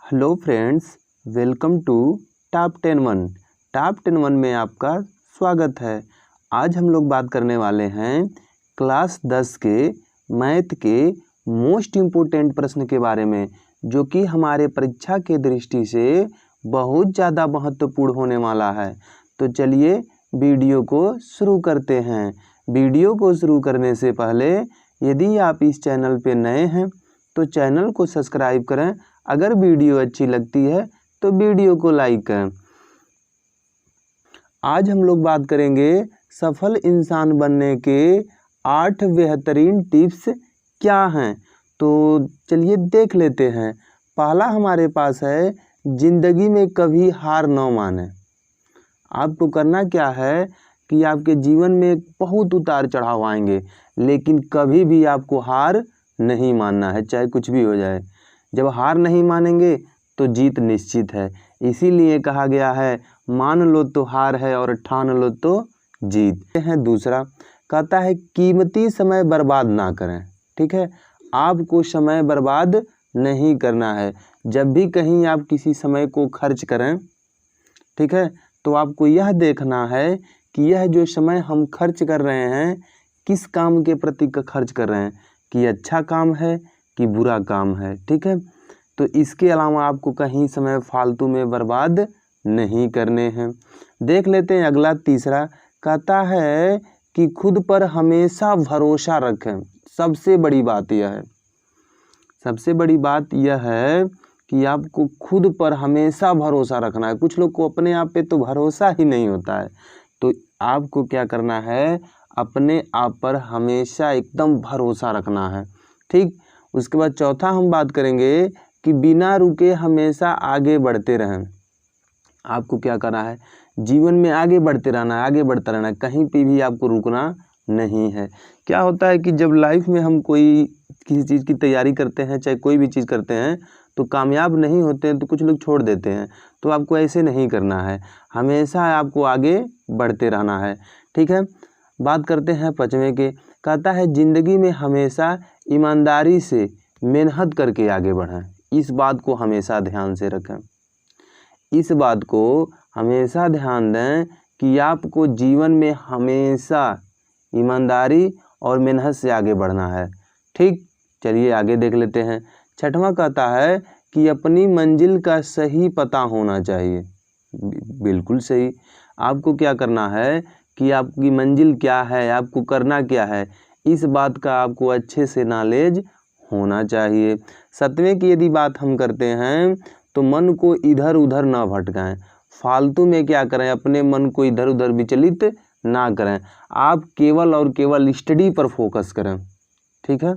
Hello friends, welcome to top 10 one में आपका स्वागत है। आज हम लोग बात करने वाले हैं क्लास 10 के मैथ के मोस्ट इम्पोर्टेंट प्रश्न के बारे में, जो कि हमारे परीक्षा के दृष्टि से बहुत ज़्यादा महत्वपूर्ण होने वाला है। तो चलिए वीडियो को शुरू करते हैं। वीडियो को शुरू करने से पहले यदि आप इस चैनल पे नए हैं तो चैनल को सब्सक्राइब करें। अगर वीडियो अच्छी लगती है तो वीडियो को लाइक करें। आज हम लोग बात करेंगे सफल इंसान बनने के 8 बेहतरीन टिप्स क्या हैं। तो चलिए देख लेते हैं। पहला हमारे पास है, जिंदगी में कभी हार न माने। आपको करना क्या है कि आपके जीवन में बहुत उतार चढ़ाव आएंगे, लेकिन कभी भी आपको हार नहीं मानना है, चाहे कुछ भी हो जाए। जब हार नहीं मानेंगे तो जीत निश्चित है। इसीलिए कहा गया है, मान लो तो हार है और ठान लो तो जीत है। दूसरा कहता है, कीमती समय बर्बाद ना करें। ठीक है, आपको समय बर्बाद नहीं करना है। जब भी कहीं आप किसी समय को खर्च करें, ठीक है, तो आपको यह देखना है कि यह जो समय हम खर्च कर रहे हैं किस काम के प्रति खर्च कर रहे हैं, कि अच्छा काम है कि बुरा काम है। ठीक है, तो इसके अलावा आपको कहीं समय फालतू में बर्बाद नहीं करने हैं। देख लेते हैं अगला, तीसरा कहता है कि खुद पर हमेशा भरोसा रखें। सबसे बड़ी बात यह है, सबसे बड़ी बात यह है कि आपको खुद पर हमेशा भरोसा रखना है। कुछ लोग को अपने आप पे तो भरोसा ही नहीं होता है, तो आपको क्या करना है, अपने आप पर हमेशा एकदम भरोसा रखना है। ठीक, उसके बाद चौथा हम बात करेंगे कि बिना रुके हमेशा आगे बढ़ते रहें। आपको क्या करना है, जीवन में आगे बढ़ते रहना है, आगे बढ़ता रहना है, कहीं पे भी आपको रुकना नहीं है। क्या होता है कि जब लाइफ में हम कोई किसी चीज़ की तैयारी करते हैं, चाहे कोई भी चीज़ करते हैं, तो कामयाब नहीं होते हैं तो कुछ लोग छोड़ देते हैं। तो आपको ऐसे नहीं करना है, हमेशा आपको आगे बढ़ते रहना है। ठीक है, बात करते हैं पांचवें के। कहता है, ज़िंदगी में हमेशा ईमानदारी से मेहनत करके आगे बढ़ें। इस बात को हमेशा ध्यान से रखें, इस बात को हमेशा ध्यान दें कि आपको जीवन में हमेशा ईमानदारी और मेहनत से आगे बढ़ना है। ठीक, चलिए आगे देख लेते हैं। छठवां कहता है कि अपनी मंजिल का सही पता होना चाहिए। बिल्कुल सही। आपको क्या करना है कि आपकी मंजिल क्या है, आपको करना क्या है, इस बात का आपको अच्छे से नॉलेज होना चाहिए। सातवें की यदि बात हम करते हैं तो मन को इधर उधर ना भटकाएं। फालतू में क्या करें, अपने मन को इधर उधर विचलित ना करें। आप केवल और केवल स्टडी पर फोकस करें। ठीक है,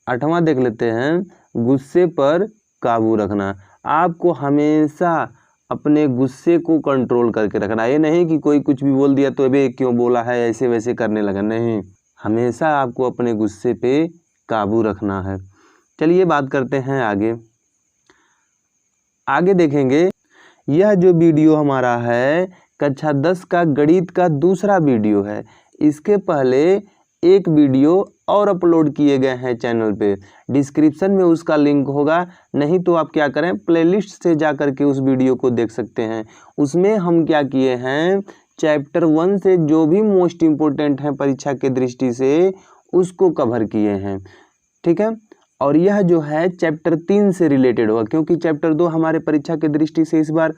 आठवां देख लेते हैं, गुस्से पर काबू रखना। आपको हमेशा अपने गुस्से को कंट्रोल करके रखना। ये नहीं कि कोई कुछ भी बोल दिया तो अबे क्यों बोला है, ऐसे वैसे करने लगा। नहीं, हमेशा आपको अपने गुस्से पे काबू रखना है। चलिए बात करते हैं आगे। आगे देखेंगे, यह जो वीडियो हमारा है कक्षा 10 का गणित का दूसरा वीडियो है। इसके पहले एक वीडियो और अपलोड किए गए हैं चैनल पे, डिस्क्रिप्शन में उसका लिंक होगा। नहीं तो आप क्या करें, प्लेलिस्ट से जा कर के उस वीडियो को देख सकते हैं। उसमें हम क्या किए हैं, चैप्टर 1 से जो भी मोस्ट इम्पोर्टेंट हैं परीक्षा के दृष्टि से, उसको कवर किए हैं। ठीक है, और यह जो है चैप्टर 3 से रिलेटेड होगा, क्योंकि चैप्टर 2 हमारे परीक्षा के दृष्टि से इस बार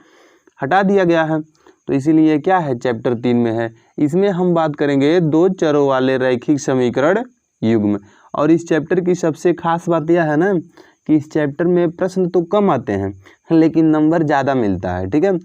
हटा दिया गया है, तो इसीलिए क्या है, चैप्टर 3 में है। इसमें हम बात करेंगे दो चरों वाले रैखिक समीकरण युग्म। और इस चैप्टर की सबसे खास बात यह है ना कि इस चैप्टर में प्रश्न तो कम आते हैं लेकिन नंबर ज़्यादा मिलता है। ठीक है,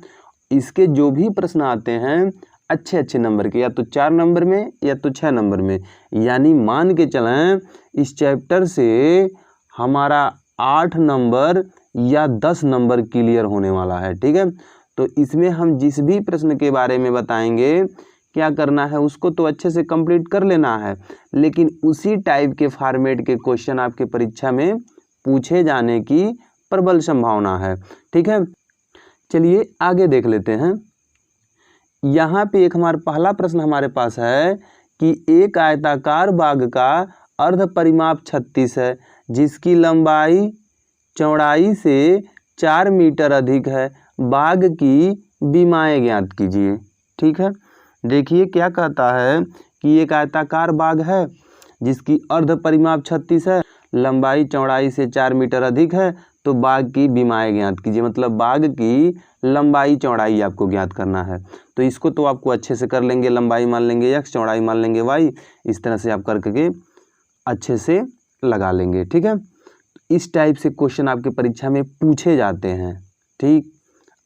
इसके जो भी प्रश्न आते हैं अच्छे अच्छे नंबर के, या तो 4 नंबर में या तो 6 नंबर में। यानी मान के चलें इस चैप्टर से हमारा 8 नंबर या 10 नंबर क्लियर होने वाला है। ठीक है, तो इसमें हम जिस भी प्रश्न के बारे में बताएंगे, क्या करना है, उसको तो अच्छे से कंप्लीट कर लेना है, लेकिन उसी टाइप के फॉर्मेट के क्वेश्चन आपके परीक्षा में पूछे जाने की प्रबल संभावना है। ठीक है, चलिए आगे देख लेते हैं। यहाँ पे एक हमारा पहला प्रश्न हमारे पास है कि एक आयताकार बाग का अर्ध परिमाप 36 है, जिसकी लंबाई चौड़ाई से 4 मीटर अधिक है, बाघ की बीमाएँ ज्ञात कीजिए। ठीक है, देखिए क्या कहता है कि एक आयताकार बाघ है जिसकी अर्ध परिमाप 36 है, लंबाई चौड़ाई से 4 मीटर अधिक है, तो बाघ की बीमाएँ ज्ञात कीजिए। मतलब बाघ की लंबाई चौड़ाई आपको ज्ञात करना है। तो इसको तो आपको अच्छे से कर लेंगे, लंबाई मान लेंगे x, चौड़ाई मान लेंगे y, इस तरह से आप करके अच्छे से लगा लेंगे। ठीक है, इस टाइप से क्वेश्चन आपके परीक्षा में पूछे जाते हैं। ठीक,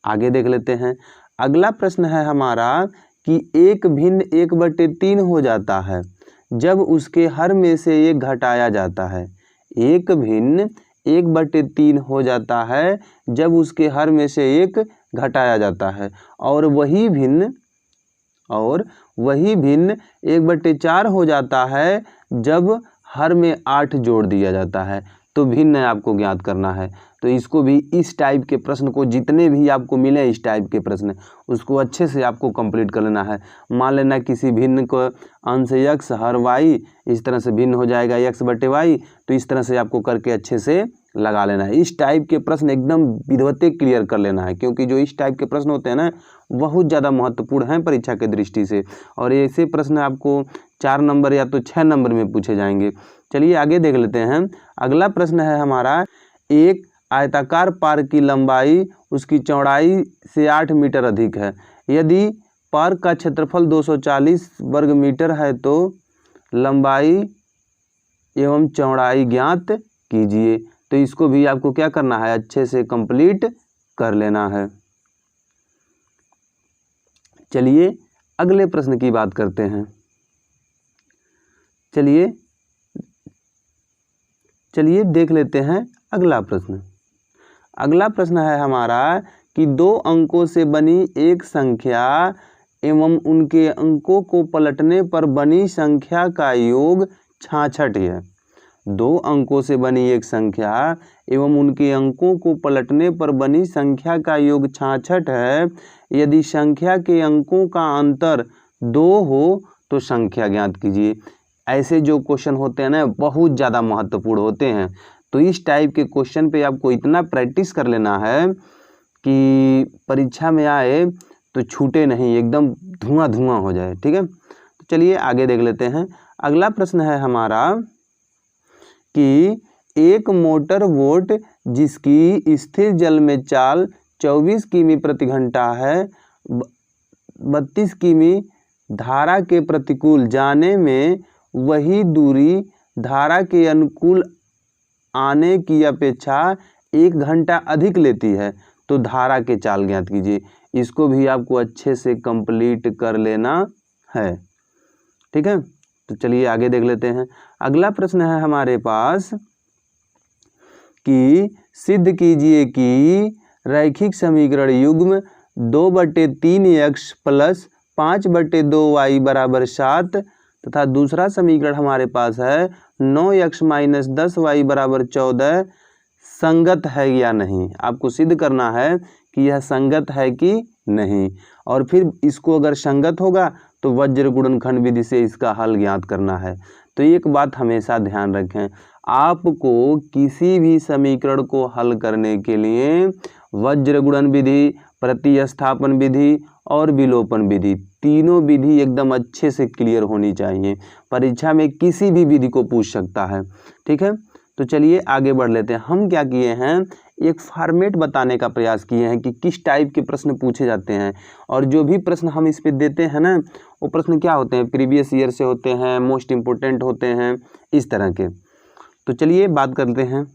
आगे देख लेते हैं। अगला प्रश्न है हमारा कि एक भिन्न 1/3 हो जाता है जब उसके हर में से एक घटाया जाता है। एक भिन्न 1/3 हो जाता है जब उसके हर में से एक घटाया जाता है, और वही भिन्न 1/4 हो जाता है जब हर में 8 जोड़ दिया जाता है। तो भिन्न आपको ज्ञात करना है। तो इसको भी इस टाइप के प्रश्न को, जितने भी आपको मिले इस टाइप के प्रश्न, उसको अच्छे से आपको कंप्लीट कर लेना है। मान लेना किसी भिन्न को अंश x हर y, इस तरह से भिन्न हो जाएगा x/y, तो इस तरह से आपको करके अच्छे से लगा लेना है। इस टाइप के प्रश्न एकदम विधिवत क्लियर कर लेना है, क्योंकि जो इस टाइप के प्रश्न होते हैं ना, बहुत ज़्यादा महत्वपूर्ण हैं परीक्षा के दृष्टि से, और ऐसे प्रश्न आपको 4 नंबर या तो 6 नंबर में पूछे जाएंगे। चलिए आगे देख लेते हैं। अगला प्रश्न है हमारा, एक आयताकार पार्क की लंबाई उसकी चौड़ाई से 8 मीटर अधिक है। यदि पार्क का क्षेत्रफल 240 वर्ग मीटर है तो लंबाई एवं चौड़ाई ज्ञात कीजिए। तो इसको भी आपको क्या करना है, अच्छे से कंप्लीट कर लेना है। चलिए अगले प्रश्न की बात करते हैं। चलिए देख लेते हैं अगला प्रश्न। अगला प्रश्न है हमारा कि 2 अंकों से बनी एक संख्या एवं उनके अंकों को पलटने पर बनी संख्या का योग 66 है। 2 अंकों से बनी एक संख्या एवं उनके अंकों को पलटने पर बनी संख्या का योग 66 है। यदि संख्या के अंकों का अंतर 2 हो तो संख्या ज्ञात कीजिए। ऐसे जो क्वेश्चन होते हैं ना, बहुत ज़्यादा महत्वपूर्ण होते हैं। तो इस टाइप के क्वेश्चन पे आपको इतना प्रैक्टिस कर लेना है कि परीक्षा में आए तो छूटे नहीं, एकदम धुआं धुआं हो जाए। ठीक है, तो चलिए आगे देख लेते हैं। अगला प्रश्न है हमारा कि एक मोटर बोट जिसकी स्थिर जल में चाल 24 किमी प्रति घंटा है, 32 किमी धारा के प्रतिकूल जाने में वही दूरी धारा के अनुकूल आने की अपेक्षा 1 घंटा अधिक लेती है, तो धारा के चाल ज्ञात कीजिए। इसको भी आपको अच्छे से कंप्लीट कर लेना है। ठीक है, तो चलिए आगे देख लेते हैं। अगला प्रश्न है हमारे पास कि सिद्ध कीजिए कि रैखिक समीकरण युग्म 2/3x + 5/2y = 7 तथा दूसरा समीकरण हमारे पास है 9x - 10y = 14 संगत है या नहीं। आपको सिद्ध करना है कि यह संगत है कि नहीं, और फिर इसको अगर संगत होगा तो वज्र गुणनखंड विधि से इसका हल ज्ञात करना है। तो एक बात हमेशा ध्यान रखें, आपको किसी भी समीकरण को हल करने के लिए वज्र गुणन विधि, प्रतिस्थापन विधि और विलोपन विधि, तीनों विधि एकदम अच्छे से क्लियर होनी चाहिए। परीक्षा में किसी भी विधि को पूछ सकता है। ठीक है, तो चलिए आगे बढ़ लेते हैं। हम क्या किए हैं, एक फॉर्मेट बताने का प्रयास किए हैं कि किस टाइप के प्रश्न पूछे जाते हैं, और जो भी प्रश्न हम इस पे देते हैं ना, वो प्रश्न क्या होते हैं, प्रीवियस ईयर से होते हैं, मोस्ट इम्पोर्टेंट होते हैं, इस तरह के। तो चलिए बात करते हैं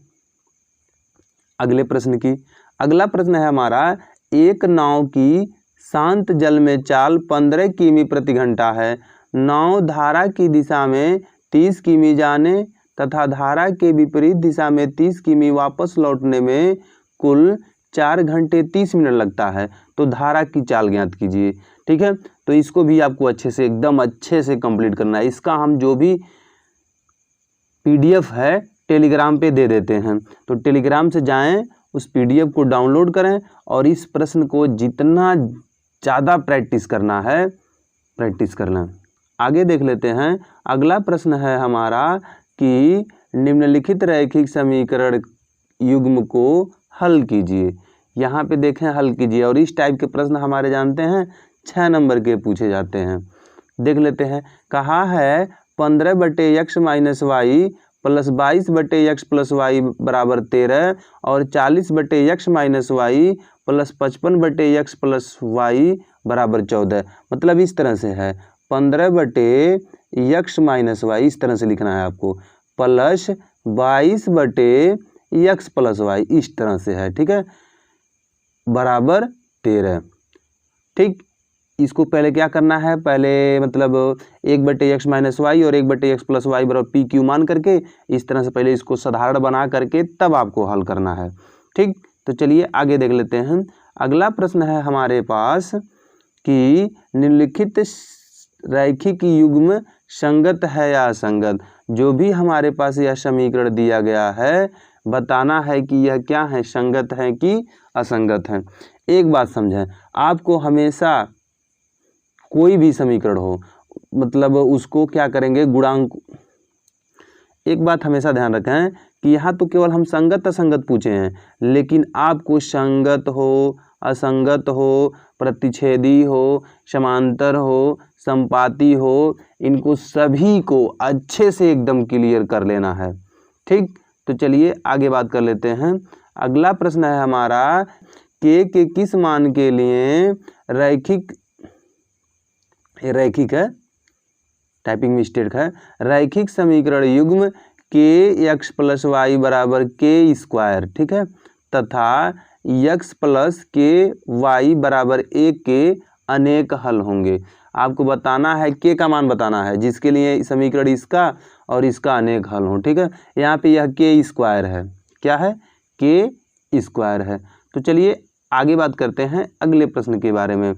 अगले प्रश्न की। अगला प्रश्न है हमारा, एक नाव की शांत जल में चाल 15 किमी प्रति घंटा है। नाव धारा की दिशा में 30 किमी जाने तथा धारा के विपरीत दिशा में 30 किमी वापस लौटने में कुल 4 घंटे 30 मिनट लगता है, तो धारा की चाल ज्ञात कीजिए। ठीक है, तो इसको भी आपको अच्छे से, एकदम अच्छे से कंप्लीट करना है। इसका हम जो भी PDF है टेलीग्राम पे दे देते हैं, तो टेलीग्राम से जाएं, उस PDF को डाउनलोड करें और इस प्रश्न को जितना ज़्यादा प्रैक्टिस करना है, प्रैक्टिस करना। आगे देख लेते हैं। अगला प्रश्न है हमारा कि निम्नलिखित रैखिक समीकरण युग्म को हल कीजिए। यहाँ पे देखें हल कीजिए। और इस टाइप के प्रश्न हमारे जानते हैं 6 नंबर के पूछे जाते हैं। देख लेते हैं। कहा है 15/x - y plus 22/x plus y बराबर 13 और 40/x - y plus 55/x plus y बराबर 14। मतलब इस तरह से है 15/x - y, इस तरह से लिखना है आपको, प्लस 22/x प्लस y, इस तरह से है, ठीक है, बराबर 13। ठीक, इसको पहले क्या करना है, पहले मतलब 1/x - y और 1/x प्लस y बराबर PQ मान करके इस तरह से पहले इसको साधारण बना करके तब आपको हल करना है। ठीक, तो चलिए आगे देख लेते हैं। अगला प्रश्न है हमारे पास कि निम्नलिखित रैखिक युग्म संगत है या असंगत। जो भी हमारे पास यह समीकरण दिया गया है बताना है कि यह क्या है, संगत है कि असंगत है। एक बात समझें, आपको हमेशा कोई भी समीकरण हो मतलब उसको क्या करेंगे, गुणांक। एक बात हमेशा ध्यान रखें कि यहाँ तो केवल हम संगत असंगत पूछे हैं, लेकिन आपको संगत हो, असंगत हो, प्रतिच्छेदी हो, समांतर हो, संपाती हो, इनको सभी को अच्छे से एकदम क्लियर कर लेना है। ठीक, तो चलिए आगे बात कर लेते हैं। अगला प्रश्न है हमारा के किस मान के लिए रैखिक है, टाइपिंग मिस्टेक है, रैखिक समीकरण युग्म kx प्लस वाई बराबर k स्क्वायर, ठीक है, तथा x प्लस के वाई बराबर 1 के अनेक हल होंगे। आपको बताना है k का मान बताना है, जिसके लिए समीकरण इसका और इसका अनेक हल हो। ठीक है, यहाँ पे यह k स्क्वायर है, क्या है, k स्क्वायर है। तो चलिए आगे बात करते हैं अगले प्रश्न के बारे में।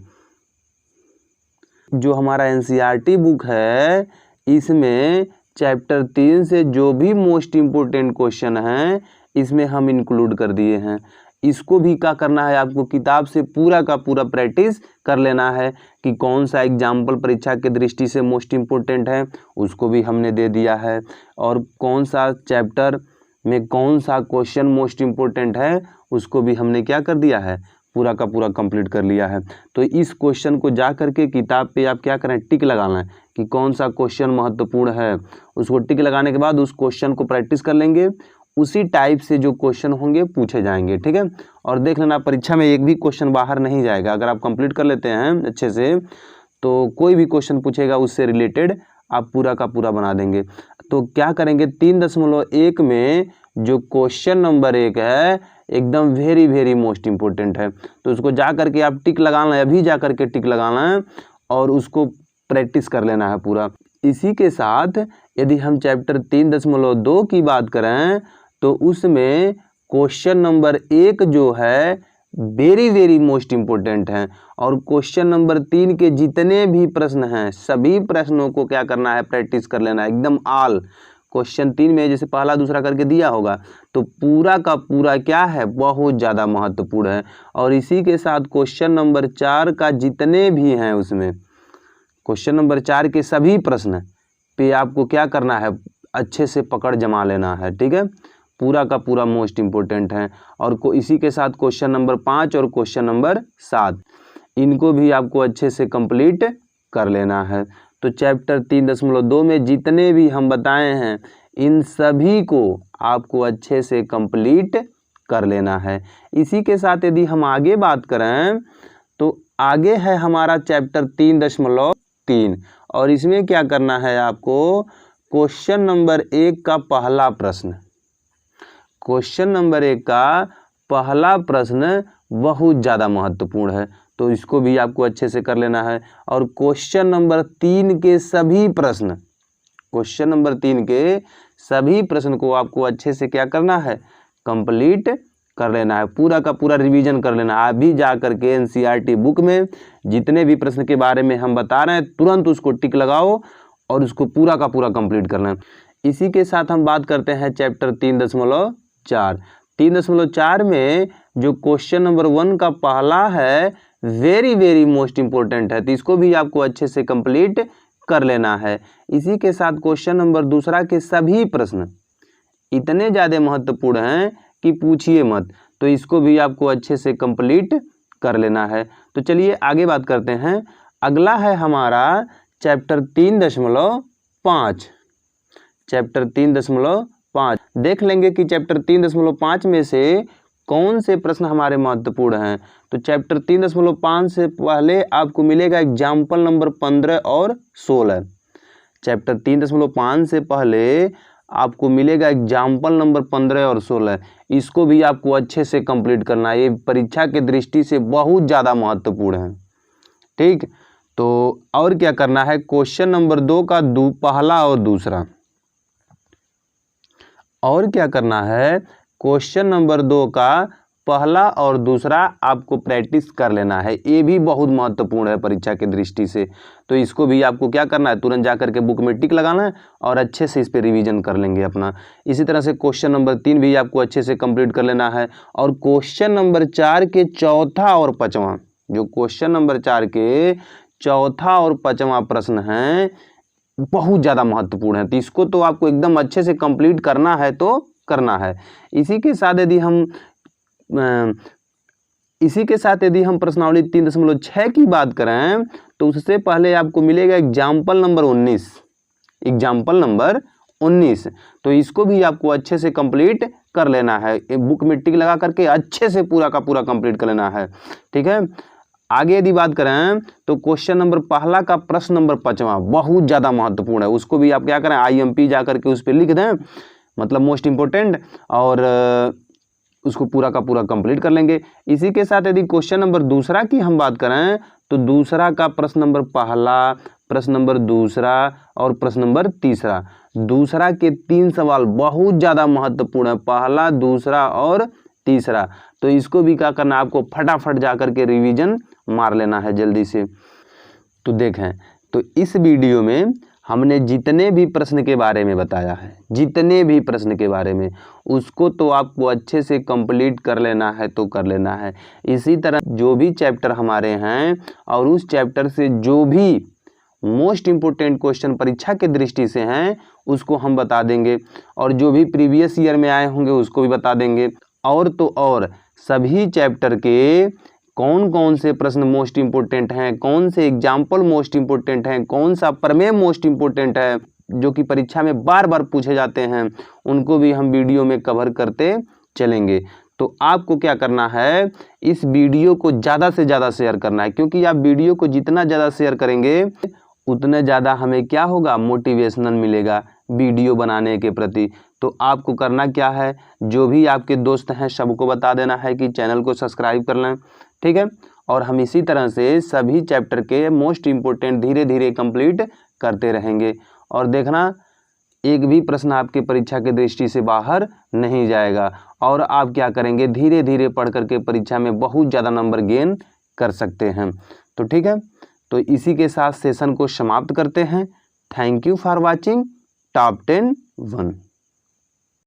जो हमारा NCERT बुक है इसमें चैप्टर 3 से जो भी मोस्ट इम्पोर्टेंट क्वेश्चन हैं इसमें हम इंक्लूड कर दिए हैं। इसको भी क्या करना है, आपको किताब से पूरा का पूरा प्रैक्टिस कर लेना है कि कौन सा एग्जाम्पल परीक्षा के दृष्टि से मोस्ट इम्पोर्टेंट है, उसको भी हमने दे दिया है, और कौन सा चैप्टर में कौन सा क्वेश्चन मोस्ट इम्पोर्टेंट है उसको भी हमने क्या कर दिया है, पूरा का पूरा कंप्लीट कर लिया है। तो इस क्वेश्चन को जा करके किताब पे आप क्या करें, टिक लगाना है कि कौन सा क्वेश्चन महत्वपूर्ण है। उसको टिक लगाने के बाद उस क्वेश्चन को प्रैक्टिस कर लेंगे, उसी टाइप से जो क्वेश्चन होंगे पूछे जाएंगे। ठीक है, और देख लेना परीक्षा में एक भी क्वेश्चन बाहर नहीं जाएगा। अगर आप कंप्लीट कर लेते हैं अच्छे से तो कोई भी क्वेश्चन पूछेगा उससे रिलेटेड आप पूरा का पूरा बना देंगे। तो क्या करेंगे, 3.1 में जो क्वेश्चन नंबर 1 है एकदम वेरी मोस्ट इम्पोर्टेंट है, तो उसको जा करके आप टिक लगाना है, अभी जा करके टिक लगाना है और उसको प्रैक्टिस कर लेना है पूरा। इसी के साथ यदि हम चैप्टर 3.2 की बात करें तो उसमें क्वेश्चन नंबर 1 जो है वेरी मोस्ट इम्पोर्टेंट है, और क्वेश्चन नंबर 3 के जितने भी प्रश्न हैं सभी प्रश्नों को क्या करना है, प्रैक्टिस कर लेना है एकदम ऑल। क्वेश्चन 3 में जैसे पहला दूसरा करके दिया होगा तो पूरा का पूरा क्या है, बहुत ज़्यादा महत्वपूर्ण है। और इसी के साथ क्वेश्चन नंबर 4 का जितने भी हैं उसमें क्वेश्चन नंबर 4 के सभी प्रश्न पे आपको क्या करना है, अच्छे से पकड़ जमा लेना है। ठीक है, पूरा का पूरा मोस्ट इम्पोर्टेंट है। और इसी के साथ क्वेश्चन नंबर 5 और क्वेश्चन नंबर 7 इनको भी आपको अच्छे से कंप्लीट कर लेना है। तो चैप्टर 3.2 में जितने भी हम बताए हैं इन सभी को आपको अच्छे से कंप्लीट कर लेना है। इसी के साथ यदि हम आगे बात करें तो आगे है हमारा चैप्टर 3.3 और इसमें क्या करना है आपको, क्वेश्चन नंबर 1 का पहला प्रश्न, क्वेश्चन नंबर 1 का पहला प्रश्न बहुत ज़्यादा महत्वपूर्ण है, तो इसको भी आपको अच्छे से कर लेना है। और क्वेश्चन नंबर 3 के सभी प्रश्न, क्वेश्चन नंबर 3 के सभी प्रश्न को आपको अच्छे से क्या करना है, कंप्लीट कर लेना है, पूरा का पूरा रिवीजन कर लेना है। अभी जा करके NCERT बुक में जितने भी प्रश्न के बारे में हम बता रहे हैं तुरंत उसको टिक लगाओ और उसको पूरा का पूरा कंप्लीट करना है। इसी के साथ हम बात करते हैं चैप्टर 3.4। 3.4 में जो क्वेश्चन नंबर 1 का पहला है वेरी मोस्ट इम्पोर्टेंट है, तो इसको भी आपको अच्छे से कंप्लीट कर लेना है। इसी के साथ क्वेश्चन नंबर 2 के सभी प्रश्न इतने ज़्यादा महत्वपूर्ण हैं कि पूछिए मत। तो इसको भी आपको अच्छे से कंप्लीट कर लेना है। तो चलिए आगे बात करते हैं। अगला है हमारा चैप्टर 3.5। चैप्टर 3.5 देख लेंगे कि चैप्टर 3.5 में से कौन से प्रश्न हमारे महत्वपूर्ण हैं। तो चैप्टर 3.5 से पहले आपको मिलेगा एग्जाम्पल नंबर 15 और 16। चैप्टर 3.5 से पहले आपको मिलेगा एग्जाम्पल नंबर 15 और 16। इसको भी आपको अच्छे से कंप्लीट करना है, ये परीक्षा के दृष्टि से बहुत ज़्यादा महत्वपूर्ण है। ठीक, तो और क्या करना है, क्वेश्चन नंबर 2 का पहला और दूसरा, और क्या करना है, क्वेश्चन नंबर 2 का पहला और दूसरा आपको प्रैक्टिस कर लेना है। ये भी बहुत महत्वपूर्ण है परीक्षा की दृष्टि से। तो इसको भी आपको क्या करना है, तुरंत जा करके बुक में टिक लगाना है और अच्छे से इस पे रिवीजन कर लेंगे अपना। इसी तरह से क्वेश्चन नंबर 3 भी आपको अच्छे से कंप्लीट कर लेना है। और क्वेश्चन नंबर 4 के चौथा और पाँचवां, जो क्वेश्चन नंबर 4 के चौथा और पाँचवां प्रश्न हैं, बहुत ज़्यादा महत्वपूर्ण है। तो इसको तो आपको एकदम अच्छे से कंप्लीट करना है तो करना है। इसी के साथ यदि हम प्रश्नावली 3.6 की बात करें तो उससे पहले आपको मिलेगा एग्जाम्पल नंबर 19। एग्जाम्पल नंबर 19, तो इसको भी आपको अच्छे से कंप्लीट कर लेना है। बुक में टिक लगा करके अच्छे से पूरा का पूरा कंप्लीट कर लेना है। ठीक है, आगे यदि बात करें तो क्वेश्चन नंबर पहला का प्रश्न नंबर 5वां बहुत ज़्यादा महत्वपूर्ण है। उसको भी आप क्या करें, IMP जा करके उस पर लिख दें, मतलब मोस्ट इम्पोर्टेंट, और उसको पूरा का पूरा कंप्लीट कर लेंगे। इसी के साथ यदि क्वेश्चन नंबर दूसरा की हम बात करें तो दूसरा का प्रश्न नंबर पहला, प्रश्न नंबर दूसरा और प्रश्न नंबर तीसरा, दूसरा के 3 सवाल बहुत ज़्यादा महत्वपूर्ण है, पहला, दूसरा और तीसरा। तो इसको भी क्या करना है, आपको फटाफट जा करके रिवीजन मार लेना है जल्दी से। तो देखें, तो इस वीडियो में हमने जितने भी प्रश्न के बारे में बताया है, जितने भी प्रश्न के बारे में, उसको तो आपको अच्छे से कंप्लीट कर लेना है तो कर लेना है। इसी तरह जो भी चैप्टर हमारे हैं और उस चैप्टर से जो भी मोस्ट इम्पोर्टेंट क्वेश्चन परीक्षा के दृष्टि से हैं उसको हम बता देंगे, और जो भी प्रीवियस ईयर में आए होंगे उसको भी बता देंगे। और तो और सभी चैप्टर के कौन कौन से प्रश्न मोस्ट इम्पोर्टेंट हैं, कौन से एग्जाम्पल मोस्ट इम्पोर्टेंट हैं, कौन सा प्रमेय मोस्ट इम्पोर्टेंट है जो कि परीक्षा में बार बार पूछे जाते हैं, उनको भी हम वीडियो में कवर करते चलेंगे। तो आपको क्या करना है, इस वीडियो को ज़्यादा से ज़्यादा शेयर करना है, क्योंकि आप वीडियो को जितना ज़्यादा शेयर करेंगे उतने ज़्यादा हमें क्या होगा, मोटिवेशनल मिलेगा वीडियो बनाने के प्रति। तो आपको करना क्या है, जो भी आपके दोस्त हैं सबको बता देना है कि चैनल को सब्सक्राइब कर लें। ठीक है, और हम इसी तरह से सभी चैप्टर के मोस्ट इम्पोर्टेंट धीरे धीरे कंप्लीट करते रहेंगे। और देखना, एक भी प्रश्न आपके परीक्षा की दृष्टि से बाहर नहीं जाएगा, और आप क्या करेंगे, धीरे धीरे पढ़ करके परीक्षा में बहुत ज़्यादा नंबर गेन कर सकते हैं। तो ठीक है, तो इसी के साथ सेशन को समाप्त करते हैं। Thank you for watching top 10 1।